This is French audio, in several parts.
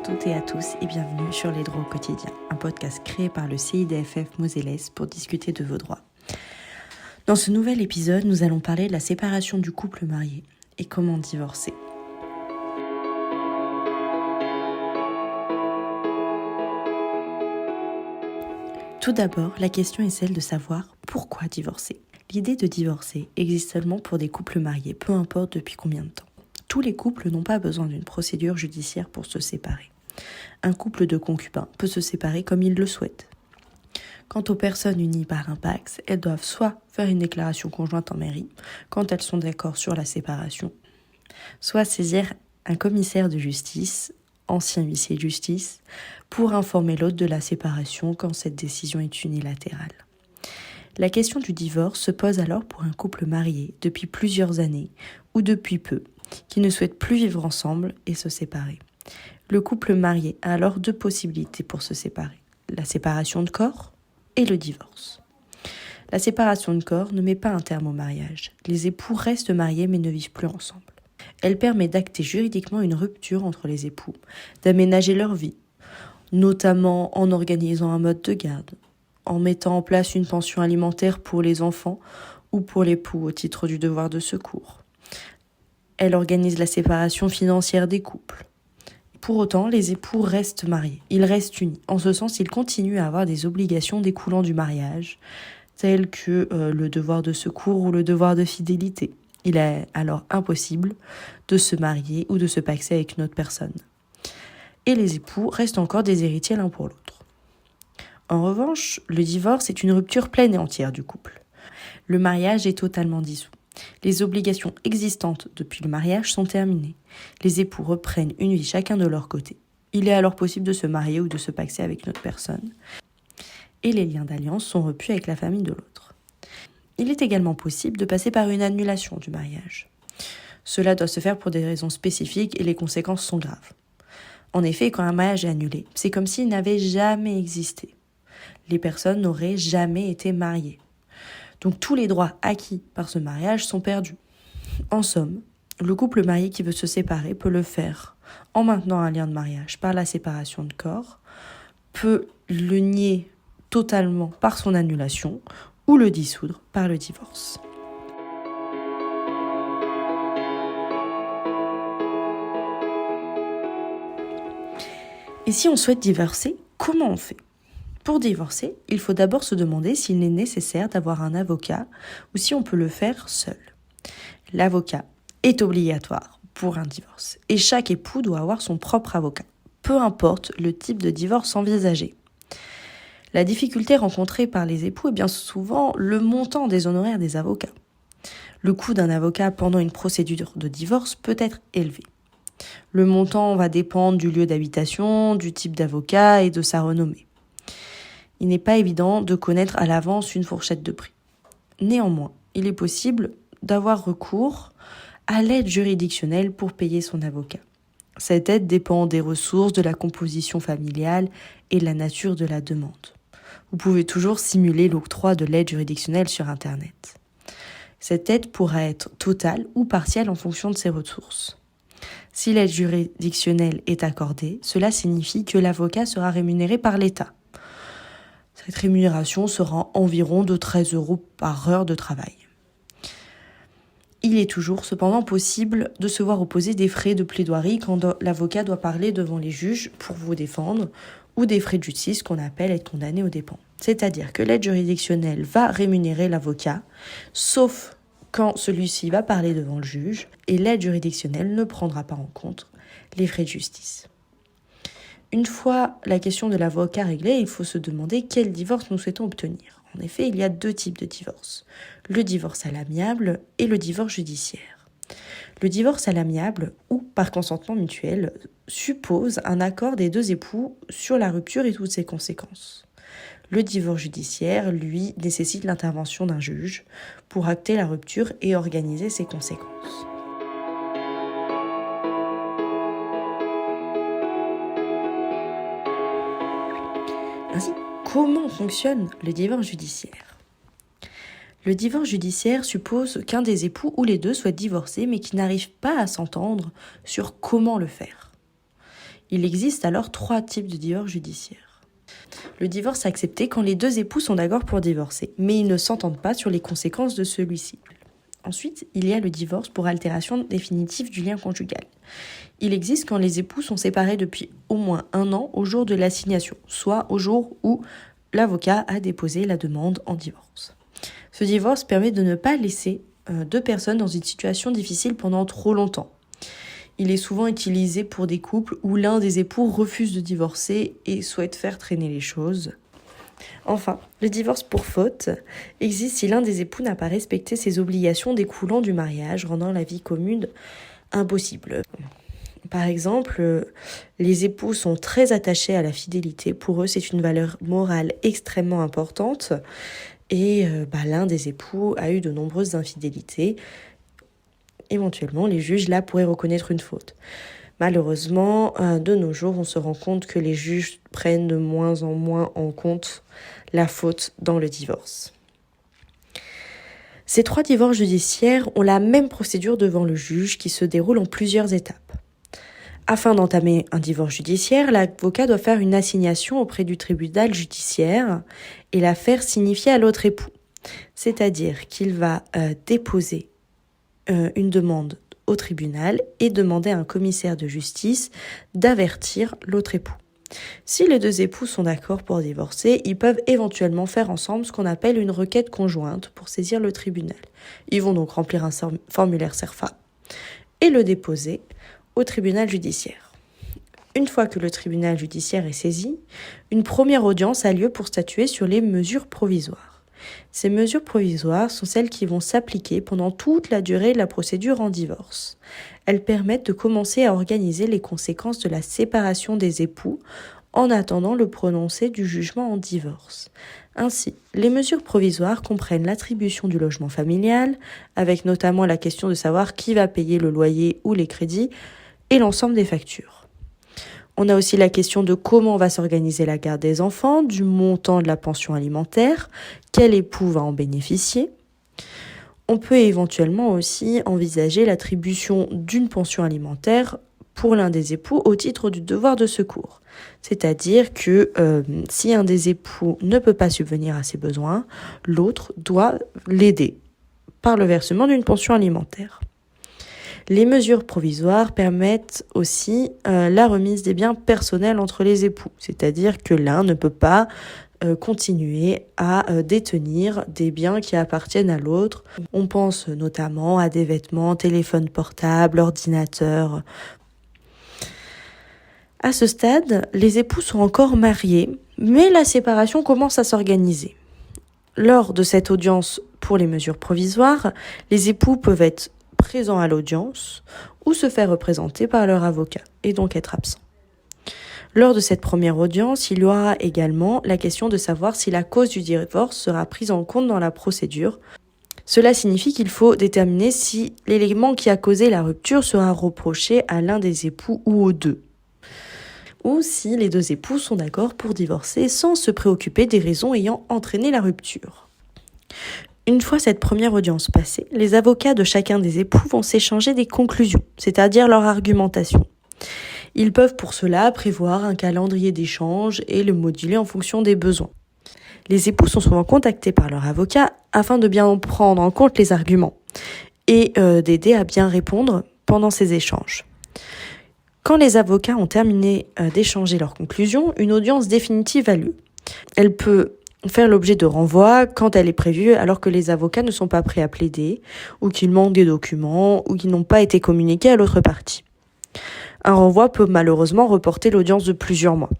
toutes et à tous et bienvenue sur Les Droits au quotidien, un podcast créé par le CIDFF Mosellès pour discuter de vos droits. Dans ce nouvel épisode, nous allons parler de la séparation du couple marié et comment divorcer. Tout d'abord, la question est celle de savoir pourquoi divorcer. L'idée de divorcer existe seulement pour des couples mariés, peu importe depuis combien de temps. Tous les couples n'ont pas besoin d'une procédure judiciaire pour se séparer. Un couple de concubins peut se séparer comme il le souhaite. Quant aux personnes unies par un PACS, elles doivent soit faire une déclaration conjointe en mairie, quand elles sont d'accord sur la séparation, soit saisir un commissaire de justice, ancien huissier de justice, pour informer l'autre de la séparation quand cette décision est unilatérale. La question du divorce se pose alors pour un couple marié depuis plusieurs années ou depuis peu, qui ne souhaitent plus vivre ensemble et se séparer. Le couple marié a alors deux possibilités pour se séparer, la séparation de corps et le divorce. La séparation de corps ne met pas un terme au mariage. Les époux restent mariés mais ne vivent plus ensemble. Elle permet d'acter juridiquement une rupture entre les époux, d'aménager leur vie, notamment en organisant un mode de garde, en mettant en place une pension alimentaire pour les enfants ou pour l'époux au titre du devoir de secours. Elle organise la séparation financière des couples. Pour autant, les époux restent mariés, ils restent unis. En ce sens, ils continuent à avoir des obligations découlant du mariage, telles que le devoir de secours ou le devoir de fidélité. Il est alors impossible de se marier ou de se pacser avec une autre personne. Et les époux restent encore des héritiers l'un pour l'autre. En revanche, le divorce est une rupture pleine et entière du couple. Le mariage est totalement dissous. Les obligations existantes depuis le mariage sont terminées. Les époux reprennent une vie chacun de leur côté. Il est alors possible de se marier ou de se pacser avec une autre personne. Et les liens d'alliance sont repus avec la famille de l'autre. Il est également possible de passer par une annulation du mariage. Cela doit se faire pour des raisons spécifiques et les conséquences sont graves. En effet, quand un mariage est annulé, c'est comme s'il n'avait jamais existé. Les personnes n'auraient jamais été mariées. Donc tous les droits acquis par ce mariage sont perdus. En somme, le couple marié qui veut se séparer peut le faire en maintenant un lien de mariage par la séparation de corps, peut le nier totalement par son annulation ou le dissoudre par le divorce. Et si on souhaite divorcer, comment on fait ? Pour divorcer, il faut d'abord se demander s'il est nécessaire d'avoir un avocat ou si on peut le faire seul. L'avocat est obligatoire pour un divorce et chaque époux doit avoir son propre avocat, peu importe le type de divorce envisagé. La difficulté rencontrée par les époux est bien souvent le montant des honoraires des avocats. Le coût d'un avocat pendant une procédure de divorce peut être élevé. Le montant va dépendre du lieu d'habitation, du type d'avocat et de sa renommée. Il n'est pas évident de connaître à l'avance une fourchette de prix. Néanmoins, il est possible d'avoir recours à l'aide juridictionnelle pour payer son avocat. Cette aide dépend des ressources, de la composition familiale et de la nature de la demande. Vous pouvez toujours simuler l'octroi de l'aide juridictionnelle sur Internet. Cette aide pourra être totale ou partielle en fonction de ses ressources. Si l'aide juridictionnelle est accordée, cela signifie que l'avocat sera rémunéré par l'État. Cette rémunération sera environ de 13 € par heure de travail. Il est toujours cependant possible de se voir opposer des frais de plaidoirie quand l'avocat doit parler devant les juges pour vous défendre ou des frais de justice qu'on appelle être condamné aux dépens. C'est-à-dire que l'aide juridictionnelle va rémunérer l'avocat, sauf quand celui-ci va parler devant le juge, et l'aide juridictionnelle ne prendra pas en compte les frais de justice. Une fois la question de l'avocat réglée, il faut se demander quel divorce nous souhaitons obtenir. En effet, il y a deux types de divorce, le divorce à l'amiable et le divorce judiciaire. Le divorce à l'amiable, ou par consentement mutuel, suppose un accord des deux époux sur la rupture et toutes ses conséquences. Le divorce judiciaire, lui, nécessite l'intervention d'un juge pour acter la rupture et organiser ses conséquences. Ainsi, comment fonctionne le divorce judiciaire ? Le divorce judiciaire suppose qu'un des époux ou les deux souhaitent divorcer mais qui n'arrivent pas à s'entendre sur comment le faire. Il existe alors 3 types de divorce judiciaire. Le divorce est accepté quand les 2 époux sont d'accord pour divorcer, mais ils ne s'entendent pas sur les conséquences de celui-ci. Ensuite, il y a le divorce pour altération définitive du lien conjugal. Il existe quand les époux sont séparés depuis au moins 1 an au jour de l'assignation, soit au jour où l'avocat a déposé la demande en divorce. Ce divorce permet de ne pas laisser 2 personnes dans une situation difficile pendant trop longtemps. Il est souvent utilisé pour des couples où l'un des époux refuse de divorcer et souhaite faire traîner les choses. Enfin, le divorce pour faute existe si l'un des époux n'a pas respecté ses obligations découlant du mariage, rendant la vie commune impossible. Par exemple, les époux sont très attachés à la fidélité. Pour eux, c'est une valeur morale extrêmement importante. Et l'un des époux a eu de nombreuses infidélités. Éventuellement, les juges là pourraient reconnaître une faute. Malheureusement, de nos jours, on se rend compte que les juges prennent de moins en moins en compte la faute dans le divorce. Ces 3 divorces judiciaires ont la même procédure devant le juge qui se déroule en plusieurs étapes. Afin d'entamer un divorce judiciaire, l'avocat doit faire une assignation auprès du tribunal judiciaire et la faire signifier à l'autre époux. C'est-à-dire qu'il va déposer une demande au tribunal et demander à un commissaire de justice d'avertir l'autre époux. Si les 2 époux sont d'accord pour divorcer, ils peuvent éventuellement faire ensemble ce qu'on appelle une requête conjointe pour saisir le tribunal. Ils vont donc remplir un formulaire CERFA et le déposer au tribunal judiciaire. Une fois que le tribunal judiciaire est saisi, une première audience a lieu pour statuer sur les mesures provisoires. Ces mesures provisoires sont celles qui vont s'appliquer pendant toute la durée de la procédure en divorce. Elles permettent de commencer à organiser les conséquences de la séparation des époux en attendant le prononcé du jugement en divorce. Ainsi, les mesures provisoires comprennent l'attribution du logement familial, avec notamment la question de savoir qui va payer le loyer ou les crédits, et l'ensemble des factures. On a aussi la question de comment va s'organiser la garde des enfants, du montant de la pension alimentaire, quel époux va en bénéficier. On peut éventuellement aussi envisager l'attribution d'une pension alimentaire pour l'un des époux au titre du devoir de secours. C'est-à-dire que si un des époux ne peut pas subvenir à ses besoins, l'autre doit l'aider par le versement d'une pension alimentaire. Les mesures provisoires permettent aussi la remise des biens personnels entre les époux, c'est-à-dire que l'un ne peut pas continuer à détenir des biens qui appartiennent à l'autre. On pense notamment à des vêtements, téléphones portables, ordinateurs. À ce stade, les époux sont encore mariés, mais la séparation commence à s'organiser. Lors de cette audience pour les mesures provisoires, les époux peuvent être présents à l'audience ou se faire représenter par leur avocat et donc être absents. Lors de cette première audience, il y aura également la question de savoir si la cause du divorce sera prise en compte dans la procédure. Cela signifie qu'il faut déterminer si l'élément qui a causé la rupture sera reproché à l'un des époux ou aux 2. Ou si les 2 époux sont d'accord pour divorcer sans se préoccuper des raisons ayant entraîné la rupture. Une fois cette première audience passée, les avocats de chacun des époux vont s'échanger des conclusions, c'est-à-dire leur argumentation. Ils peuvent pour cela prévoir un calendrier d'échange et le moduler en fonction des besoins. Les époux sont souvent contactés par leur avocat afin de bien prendre en compte les arguments et d'aider à bien répondre pendant ces échanges. Quand les avocats ont terminé d'échanger leurs conclusions, une audience définitive a lieu. Elle peut faire l'objet de renvoi quand elle est prévue alors que les avocats ne sont pas prêts à plaider ou qu'ils manquent des documents ou qu'ils n'ont pas été communiqués à l'autre partie. Un renvoi peut malheureusement reporter l'audience de plusieurs mois.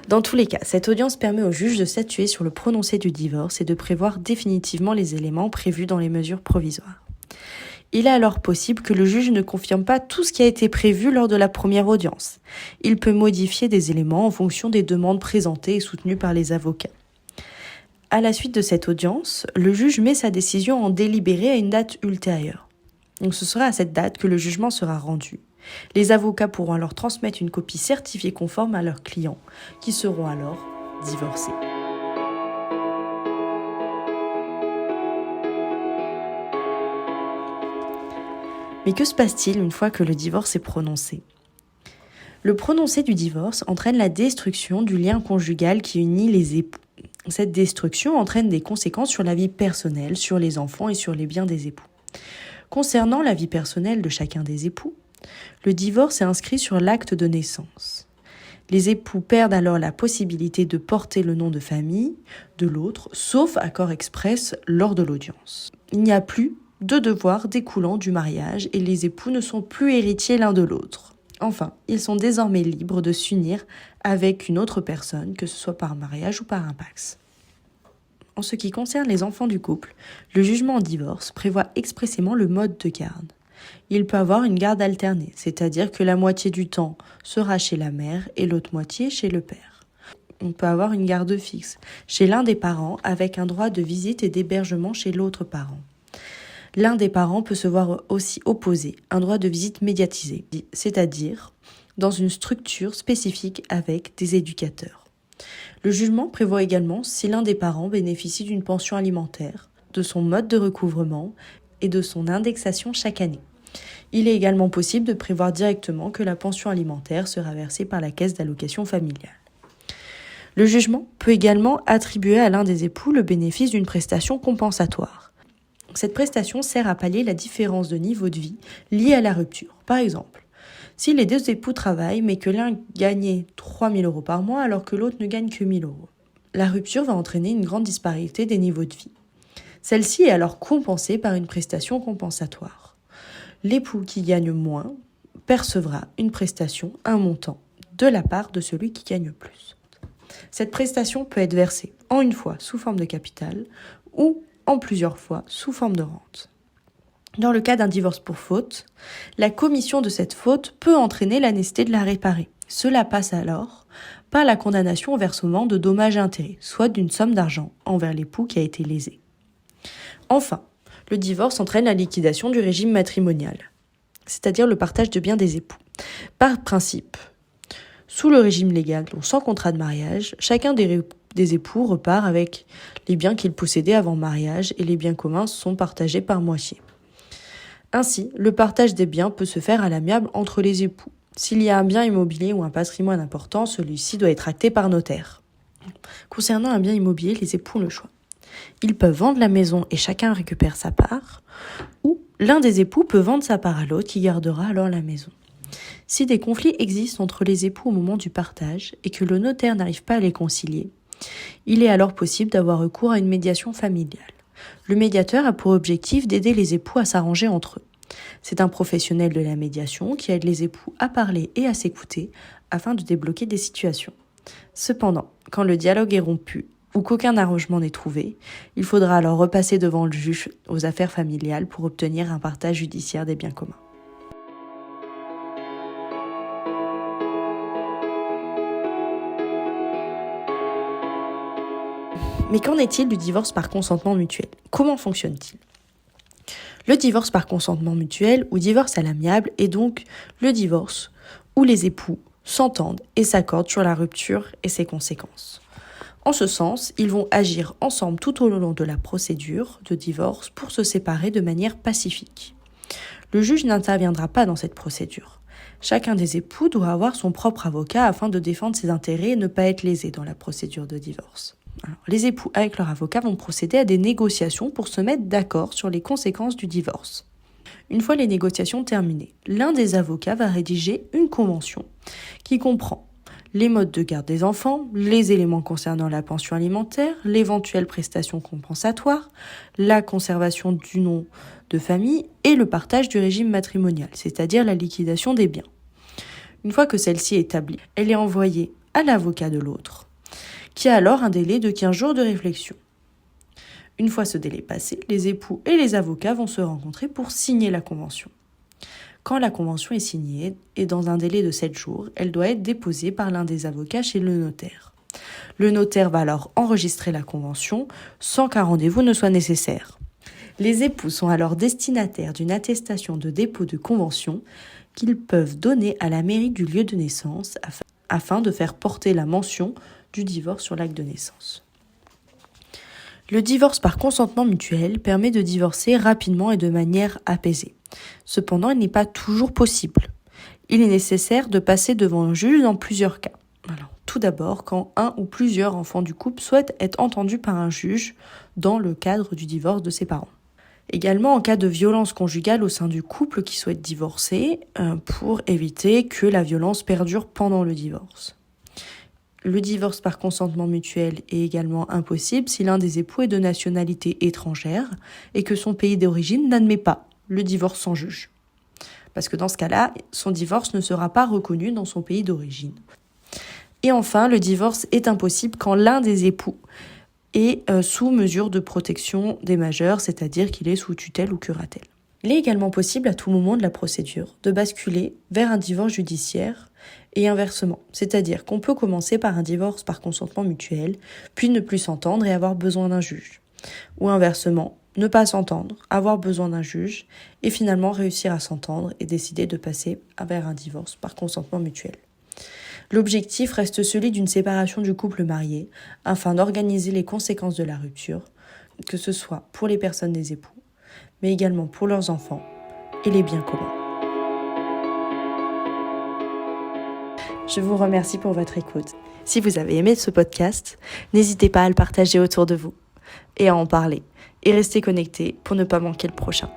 Dans tous les cas, cette audience permet au juge de statuer sur le prononcé du divorce et de prévoir définitivement les éléments prévus dans les mesures provisoires. Il est alors possible que le juge ne confirme pas tout ce qui a été prévu lors de la première audience. Il peut modifier des éléments en fonction des demandes présentées et soutenues par les avocats. À la suite de cette audience, le juge met sa décision en délibéré à une date ultérieure. Donc ce sera à cette date que le jugement sera rendu. Les avocats pourront alors transmettre une copie certifiée conforme à leurs clients, qui seront alors divorcés. Mais que se passe-t-il une fois que le divorce est prononcé ? Le prononcé du divorce entraîne la destruction du lien conjugal qui unit les époux. Cette destruction entraîne des conséquences sur la vie personnelle, sur les enfants et sur les biens des époux. Concernant la vie personnelle de chacun des époux, le divorce est inscrit sur l'acte de naissance. Les époux perdent alors la possibilité de porter le nom de famille de l'autre, sauf accord express lors de l'audience. Il n'y a plus de devoirs découlant du mariage et les époux ne sont plus héritiers l'un de l'autre. Enfin, ils sont désormais libres de s'unir avec une autre personne, que ce soit par mariage ou par un pax. En ce qui concerne les enfants du couple, le jugement en divorce prévoit expressément le mode de garde. Il peut avoir une garde alternée, c'est-à-dire que la moitié du temps sera chez la mère et l'autre moitié chez le père. On peut avoir une garde fixe chez l'un des parents avec un droit de visite et d'hébergement chez l'autre parent. L'un des parents peut se voir aussi opposer un droit de visite médiatisé, c'est-à-dire dans une structure spécifique avec des éducateurs. Le jugement prévoit également si l'un des parents bénéficie d'une pension alimentaire, de son mode de recouvrement et de son indexation chaque année. Il est également possible de prévoir directement que la pension alimentaire sera versée par la caisse d'allocation familiale. Le jugement peut également attribuer à l'un des époux le bénéfice d'une prestation compensatoire. Cette prestation sert à pallier la différence de niveau de vie liée à la rupture. Par exemple, si les deux époux travaillent mais que l'un gagnait 3 000 € par mois alors que l'autre ne gagne que 1 000 €, la rupture va entraîner une grande disparité des niveaux de vie. Celle-ci est alors compensée par une prestation compensatoire. L'époux qui gagne moins percevra une prestation, un montant, de la part de celui qui gagne plus. Cette prestation peut être versée en une fois sous forme de capital ou en plusieurs fois sous forme de rente. Dans le cas d'un divorce pour faute, la commission de cette faute peut entraîner la nécessité de la réparer. Cela passe alors par la condamnation au versement de dommages et intérêts, soit d'une somme d'argent envers l'époux qui a été lésé. Enfin, le divorce entraîne la liquidation du régime matrimonial, c'est-à-dire le partage de biens des époux. Par principe, sous le régime légal, donc sans contrat de mariage, chacun des époux repart avec les biens qu'il possédait avant mariage et les biens communs sont partagés par moitié. Ainsi, le partage des biens peut se faire à l'amiable entre les époux. S'il y a un bien immobilier ou un patrimoine important, celui-ci doit être acté par notaire. Concernant un bien immobilier, les époux ont le choix. Ils peuvent vendre la maison et chacun récupère sa part, ou l'un des époux peut vendre sa part à l'autre qui gardera alors la maison. Si des conflits existent entre les époux au moment du partage et que le notaire n'arrive pas à les concilier, il est alors possible d'avoir recours à une médiation familiale. Le médiateur a pour objectif d'aider les époux à s'arranger entre eux. C'est un professionnel de la médiation qui aide les époux à parler et à s'écouter afin de débloquer des situations. Cependant, quand le dialogue est rompu ou qu'aucun arrangement n'est trouvé, il faudra alors repasser devant le juge aux affaires familiales pour obtenir un partage judiciaire des biens communs. Mais qu'en est-il du divorce par consentement mutuel ? Comment fonctionne-t-il ? Le divorce par consentement mutuel ou divorce à l'amiable est donc le divorce où les époux s'entendent et s'accordent sur la rupture et ses conséquences. En ce sens, ils vont agir ensemble tout au long de la procédure de divorce pour se séparer de manière pacifique. Le juge n'interviendra pas dans cette procédure. Chacun des époux doit avoir son propre avocat afin de défendre ses intérêts et ne pas être lésé dans la procédure de divorce. Alors, les époux avec leur avocat vont procéder à des négociations pour se mettre d'accord sur les conséquences du divorce. Une fois les négociations terminées, l'un des avocats va rédiger une convention qui comprend les modes de garde des enfants, les éléments concernant la pension alimentaire, l'éventuelle prestation compensatoire, la conservation du nom de famille et le partage du régime matrimonial, c'est-à-dire la liquidation des biens. Une fois que celle-ci est établie, elle est envoyée à l'avocat de l'autre, qui a alors un délai de 15 jours de réflexion. Une fois ce délai passé, les époux et les avocats vont se rencontrer pour signer la convention. Quand la convention est signée et dans un délai de 7 jours, elle doit être déposée par l'un des avocats chez le notaire. Le notaire va alors enregistrer la convention sans qu'un rendez-vous ne soit nécessaire. Les époux sont alors destinataires d'une attestation de dépôt de convention qu'ils peuvent donner à la mairie du lieu de naissance afin de faire porter la mention du divorce sur l'acte de naissance. Le divorce par consentement mutuel permet de divorcer rapidement et de manière apaisée. Cependant, il n'est pas toujours possible. Il est nécessaire de passer devant un juge dans plusieurs cas. Alors, tout d'abord, quand un ou plusieurs enfants du couple souhaitent être entendus par un juge dans le cadre du divorce de ses parents. Également en cas de violence conjugale au sein du couple qui souhaite divorcer, pour éviter que la violence perdure pendant le divorce. Le divorce par consentement mutuel est également impossible si l'un des époux est de nationalité étrangère et que son pays d'origine n'admet pas le divorce sans juge. Parce que dans ce cas-là, son divorce ne sera pas reconnu dans son pays d'origine. Et enfin, le divorce est impossible quand l'un des époux est sous mesure de protection des majeurs, c'est-à-dire qu'il est sous tutelle ou curatelle. Il est également possible à tout moment de la procédure de basculer vers un divorce judiciaire et inversement, c'est-à-dire qu'on peut commencer par un divorce par consentement mutuel, puis ne plus s'entendre et avoir besoin d'un juge. Ou inversement, ne pas s'entendre, avoir besoin d'un juge et finalement réussir à s'entendre et décider de passer vers un divorce par consentement mutuel. L'objectif reste celui d'une séparation du couple marié afin d'organiser les conséquences de la rupture, que ce soit pour les personnes des époux, mais également pour leurs enfants et les biens communs. Je vous remercie pour votre écoute. Si vous avez aimé ce podcast, n'hésitez pas à le partager autour de vous et à en parler. Et restez connectés pour ne pas manquer le prochain.